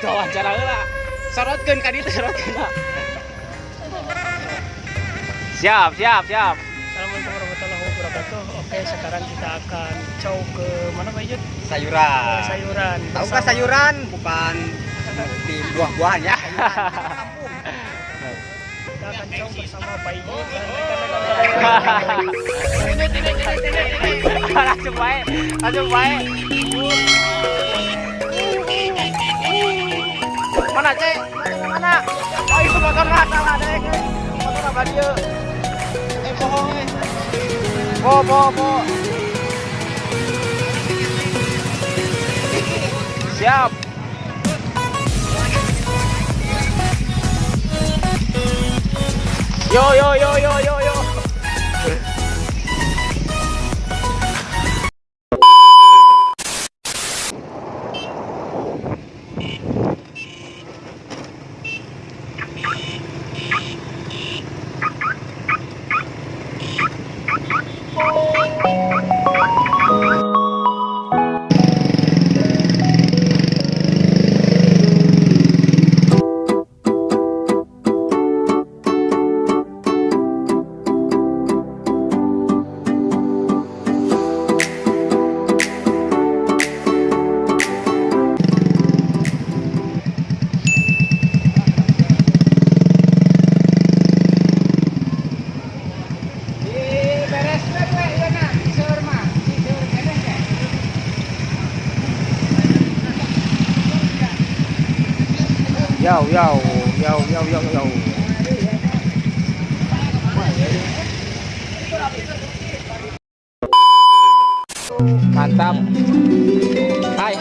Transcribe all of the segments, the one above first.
Wawancara heula. Sorotkeun ka ditu sorotkeun. Siap. Assalamualaikum warahmatullahi wabarakatuh. Oke, sekarang kita akan cow ke mana Pak Ijut? Sayuran. Sayuran. Tahu nggak sayuran? Bukan di buah-buahan ya. Kita akan cow bersama Pak Ijut dan Langsung baik. Mana cek? Mana? Oh itu motor lah, salah deh. Motor apa dia? Bohong Bo. Siap. Yo. Yo. Mantap. Hai.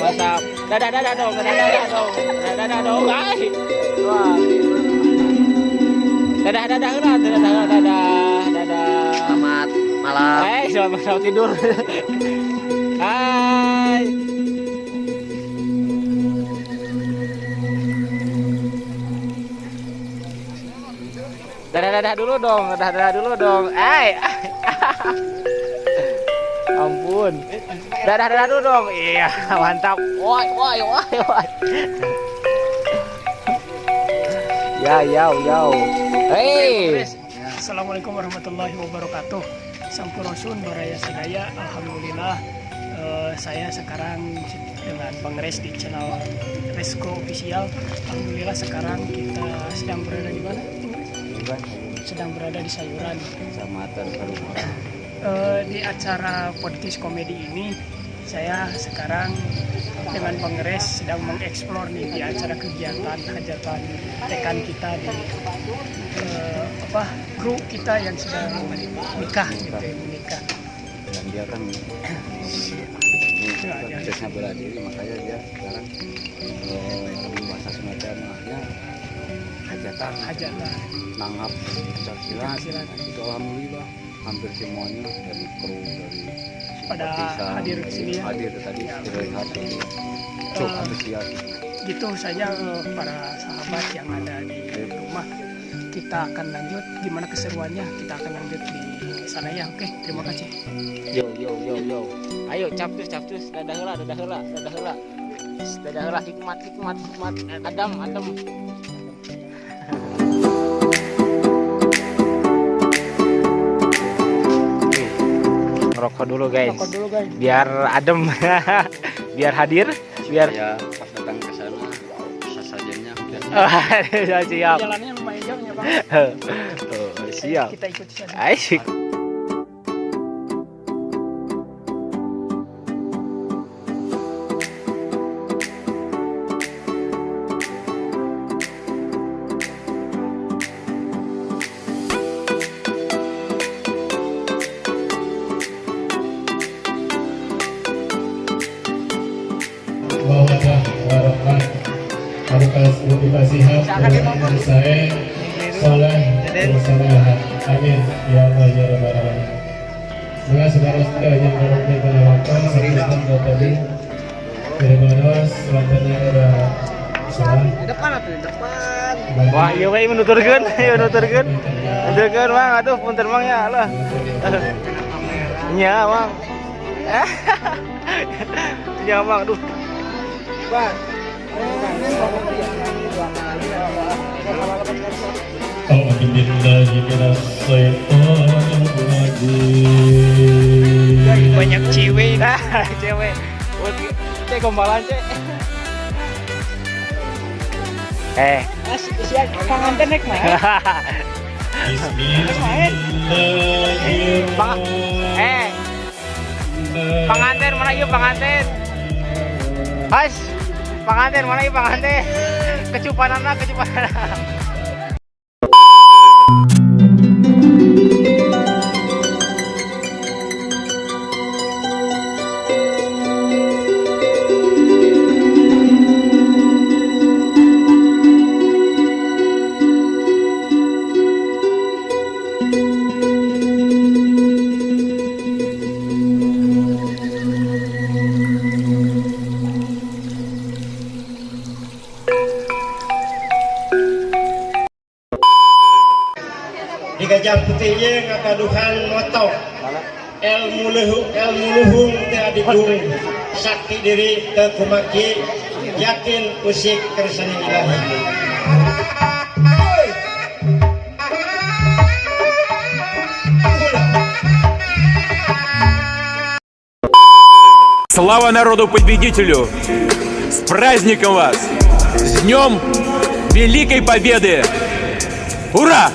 Mantap. Dadah dong. Hai. Wah. Dadah heula. Selamat malam. Selamat tidur. Hai. Dadah dulu dong. Ampun. Dadah dulu dong. Iya, mantap. Woi. Ya. Hei. Assalamualaikum warahmatullahi wabarakatuh. Sampurasun Baraya Sedaya. Alhamdulillah. Saya sekarang dengan Bang Res di channel Resko Official. Alhamdulillah sekarang kita sedang berada di mana? Sedang berada di Sayuran, Kecamatan Kalungan. Di acara podcast komedi ini saya sekarang dengan Bang Res sedang mengeksplor nih di acara kegiatan hajatan rekan kita di kru kita yang sedang menikah. Dan dia kan prosesnya bela diri, makanya dia sekarang bahasa Sumatera hajatan nanggap pencaksilat. Itu alhamdulillah hampir semuanya dari kru dari pada hadir ke sini ya. Hadir tadi terlihat cukup antusias. Gitu saja para sahabat yang ada di rumah. Kita akan lanjut gimana keseruannya, kita akan lanjut di sana ya. Oke, terima kasih. Yo. Ayo capcus. Dadah heula. Dadah lah hikmat. Adam. Rokok dulu guys. Biar adem. Biar hadir. Biar Ya pas datang ke sana bisa sajanya udah. siap. Jalannya lumayan jauh ya Bang. Oh, siap. Kita ikut saja. Asik. Motivasi saya soleh bersama amin ya Allah ya Rabbal alamin. Semoga saudara-saudara yang berada pada waktu sebelum tadi beribadah selanjutnya ada salam. Di depan atuh, di depan. Wah, iya we nuturkeun, Nuturkeun Mang, aduh punten Mang ya Allah. Nya Mang. Nya Mang, aduh. A'udzu billahi minasyaitonir rajim. Banyak cewek. Cewek. Cek gombalan, Cek. Siap panganten nek mah. Bismillahirrahmanirrahim. Pengantin mana yuk pengantin? Has, pengantin mana yuk pengantin? Kecupanana. Di Gajah Putihnya ngakaduhan motok ilmu luhung teh adigung sakti diri teu kumaki yakin usik kersani ilahi. Слава народу-победителю! С праздником вас! С Днем Великой Победы! Ура!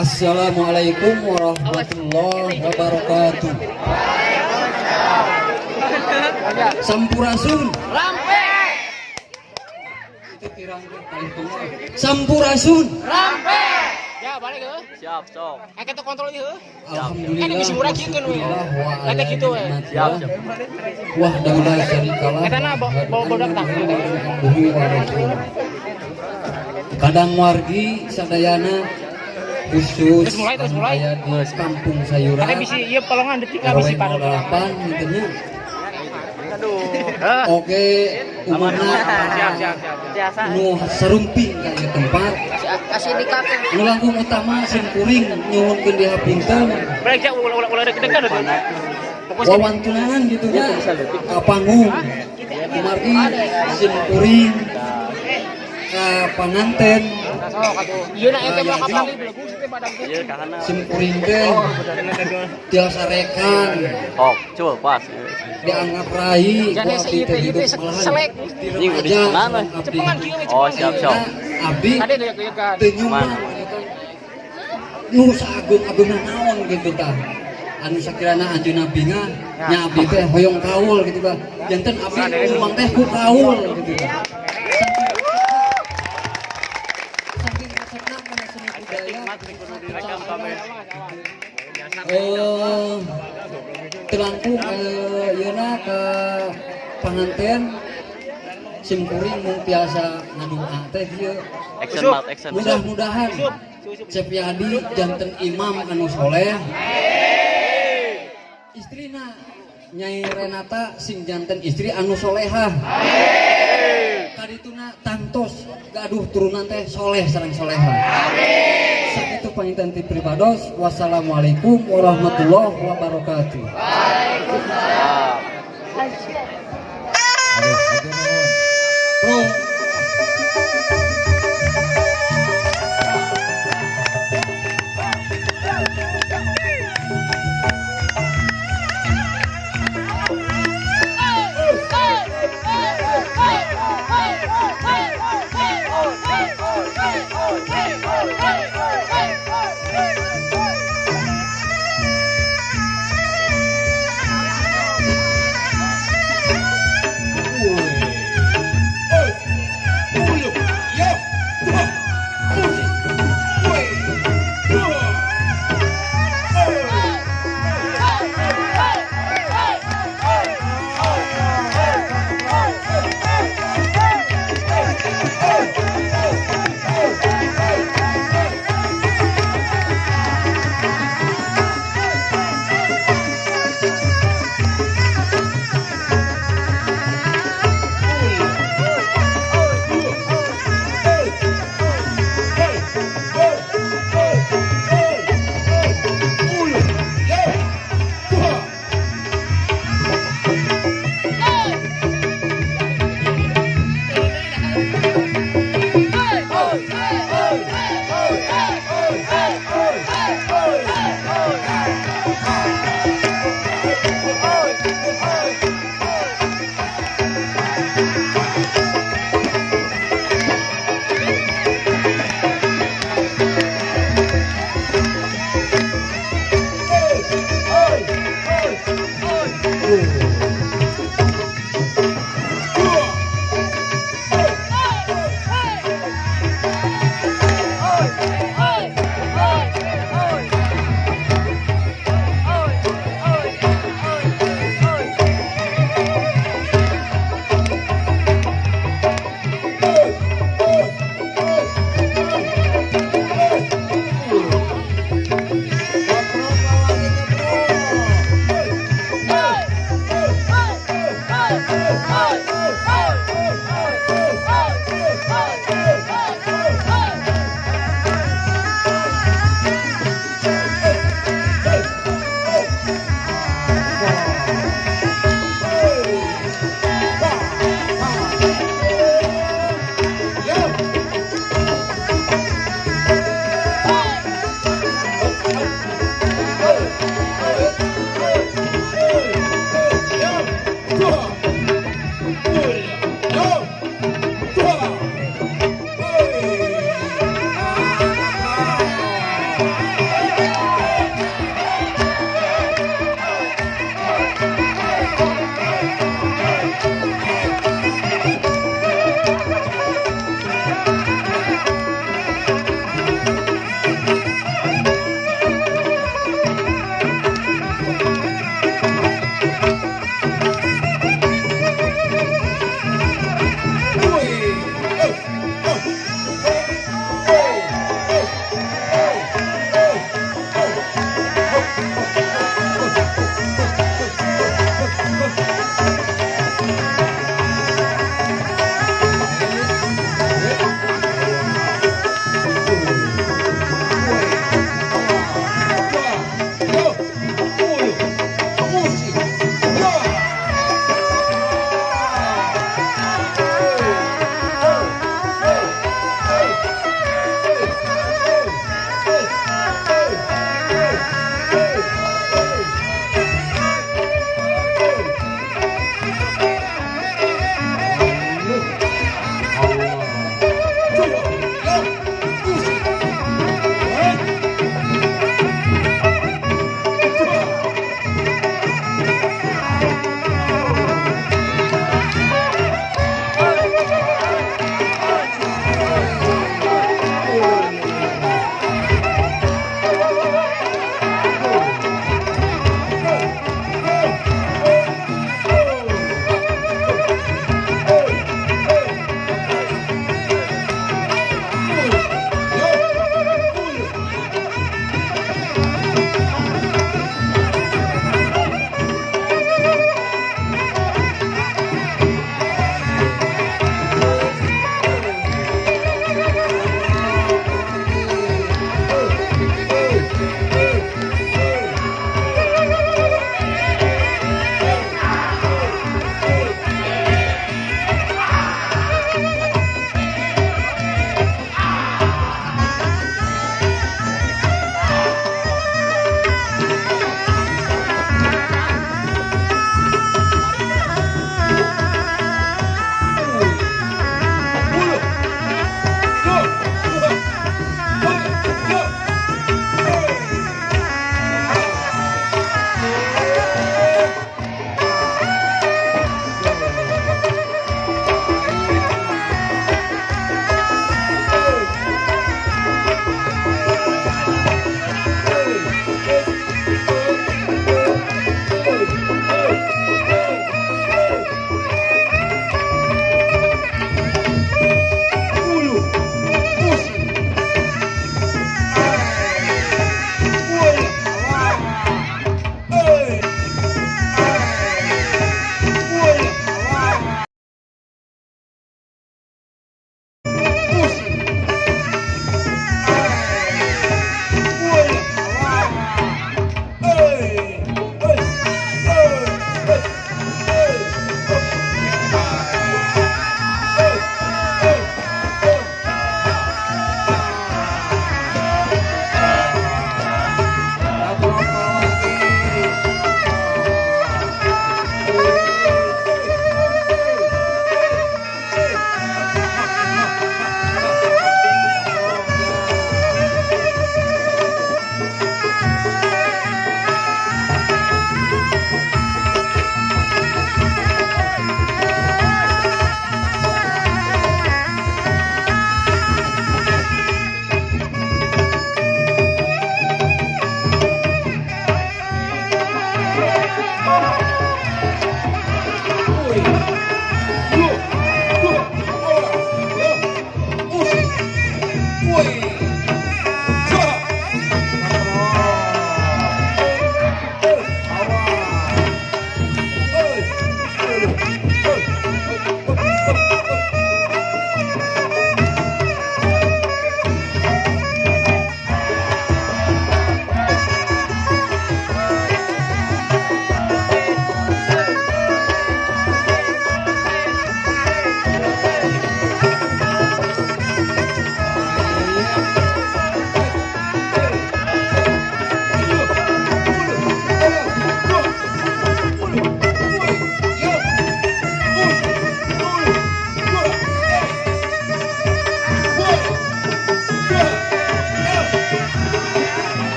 Assalamualaikum warahmatullahi wabarakatuh. Sampurasun. Rampe. Itu kirangnya paling tua. Sampurasun. Rampe. Ya balik ke. Siap, sok. Kita kontrol ieu. Alhamdulillah. Kan bisa murah kieu kan we. Kita gitu we. Siap. Wah, daula syarikalah. Eta na bawa bodak tak. Kadang wargi sadayana khusus Terus mulai. aya di kampung Sayura. Kita bisa ieu pelongan detik ka RW bisi pada. 08 intinya. Aduh. Oke, umumna Siap. Biasa. nu sarumping ka ieu tempat. Kasih nikah. Nu langkung utama simkuring nyuwunkeun di hapinten. Balik jak ulah deg-degan tuh. Wawantunan gitu nya ka panggung. Kumargi simkuring ka panganten. Ieu na ente mah kapal di belagu teh badan teh. Ieu kahana. Simkuring teh tiasa rekan. Oh, coba pas. Dianggap rai Jadi ku abdi teh hidup malahan selek. di remaja Cepengan kieu we. Oh, siap. abdi Ada deuk kan. teu nyumbang nu saagung-agungna naon gitu tah. Anu sakirana anjeunna binga nya abdi teh hoyong kaul gitu tah. Janten abdi uang teh ku kaul gitu tah. Saking resepna kana seni budaya terlangkung yeuna ke panganten simkuring mung tiasa ngadoa teh ieu. Mudah-mudahan Sepyadi janten imam anu soleh. Istrina Nyai Renata sing janten istri anu solehah. Kadituna tantos gaduh turunan teh soleh sareng solehah. Sakitu panginten ti pribados. Wassalamualaikum warahmatullahi wabarakatuh. Bro.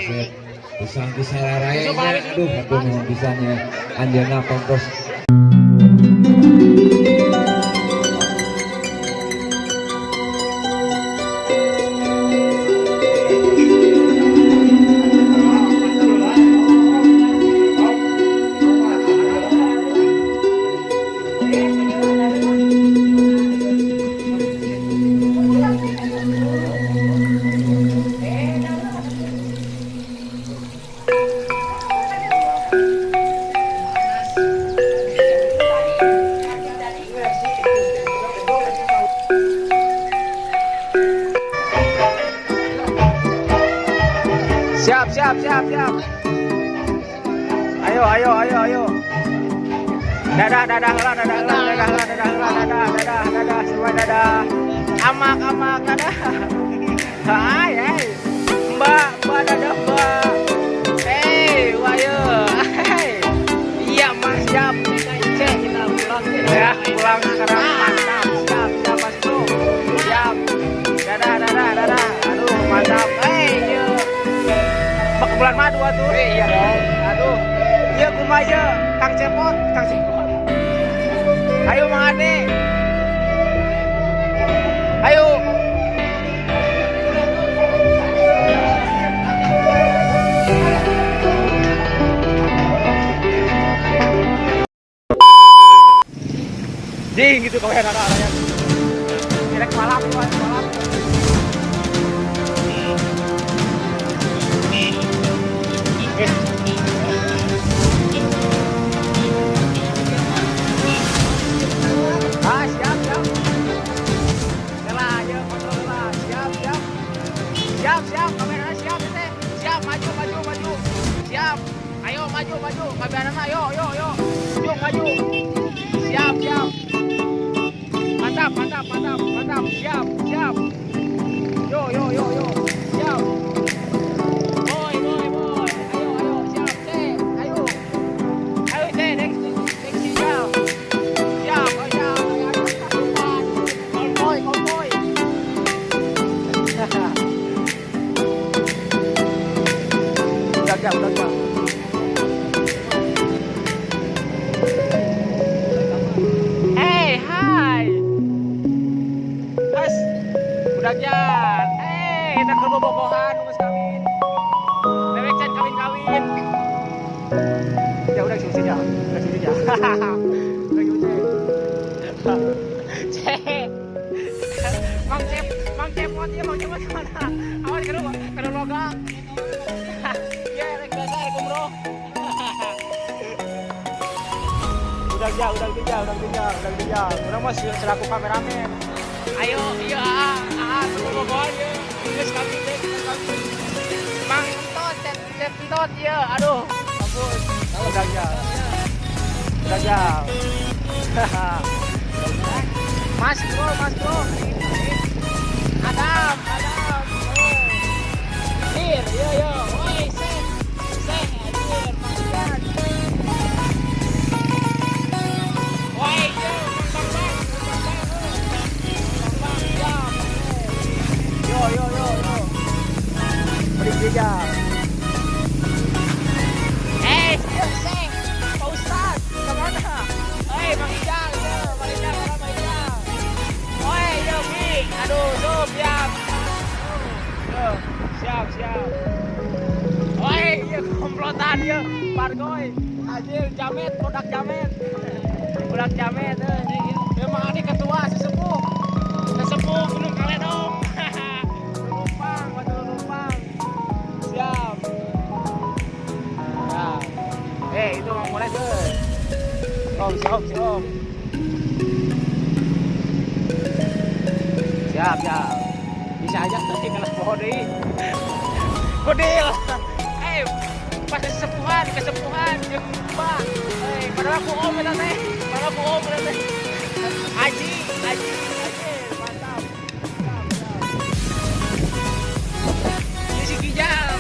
Asep pisang disararaya aduh mohon pisahnya anjeunna pangkos. Siap. Ayo. Dadah, semua dadah. Amak, dadah. Hai. Mbak, dadah, Mbak. Wayo. Iya, Mas, siap. Cek, kita pulang. Ya, pulang sekarang. Mantap. Siap, Mas Bro. Siap. Dadah. Aduh, mantap. Bulan madu tuh. Iya dong. Aduh. Iya kumaha Kang Cepot. Ayo Mang Ade. Ayo. Ding gitu kayak anak-anaknya. Direk malam. Siap, kamera siap teh. Siap, maju. Siap. Ayo maju. Kamerana ayo. Yuk maju. Siap. Mantap. Siap. Yo. Siap. Boy. Ayo. Siap teh. Ayo teh, next siap. Siap. Konvoy. Udah jam. Hai. Mas. Udah jan. Kita ke bobogohan geus kawin. Lewek can kawin. Ya udah susi aja. Cek. Mang Cepot mana? Awas kena logak. Udah kejar. Udah mas selaku kameramen. Ayo, iya, bobogohan ya. Geus kami. Mang Entot ya. Aduh, ampun. Udah jauh. Mas bro. Adam. Hier, yo. Woi, seh, anjir, makan. Woi, yo. Beri jejak. Seh, Pak Ustad, kemana? Bang Ijal, mana Bang Ijal? Woi, yo, Bi. Aduh, sob, siap. Siap. Woi, iya komplotan ya, Pargoy. Anjir, produk jamet. Emang ada ketua sesepuh Gunung Kaledong. Numpang. Siap. Nah. Itu mau mulai tuh. Om. Siap. Bisa aja nanti kalah pohon deh. Kodil. Pas kesepuhan jeung Mbak. Padahal aku om eta teh. Aji. Mantap. Si Kijal.